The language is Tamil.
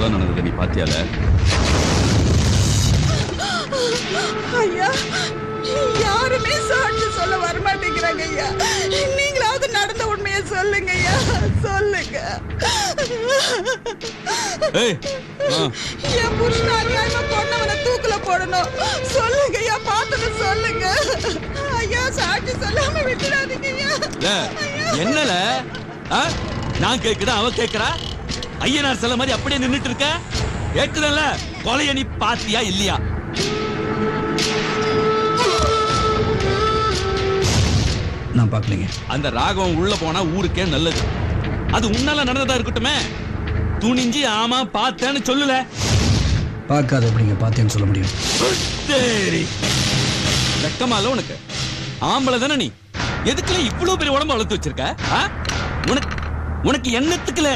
கொலை நடந்தது நீ பாத்தியால? ஐயா, யாருமே சாட்சி சொல்ல வரமாட்டேங்கிறாங்க ஐயா. நீங்களாவது நடந்த உண்மையை சொல்லுங்க ஐயா, சொல்லுங்க. என் புருஷன் அநியாயமா பொண்ணவனை தூக்குல போடணும். சொல்லுங்க ஐயா, பார்த்தது சொல்லுங்க ஐயா. சாட்சி சொல்லாம விட்டுடாதீங்க ஐயா. என்னல நான் கேக்குறேன், அவ கேக்குறா. ஐயனார் சில மாதிரி அப்படியே நின்னுட்டு இருக்க. கேக்குறல, கொலைய நீ பாத்தியா இல்லையா? நான் பாக்கலீங்க. அந்த ராகவன் உள்ள போனா ஊருக்கே நல்லது. அது உன்னால நடந்ததா இருக்கட்டுமே. துணிஞ்சி ஆமா பார்த்தேன்னு சொல்லல. பார்க்காத எப்படிங்க பார்த்தேன்னு சொல்ல முடியும்? சரி, வெக்கமால உனக்கு? ஆம்பளை தானே நீ, எதுக்குல இவ்வளவு பெரிய உடம்பு வளர்த்து வச்சிருக்க? உனக்கு எண்ணத்துக்குல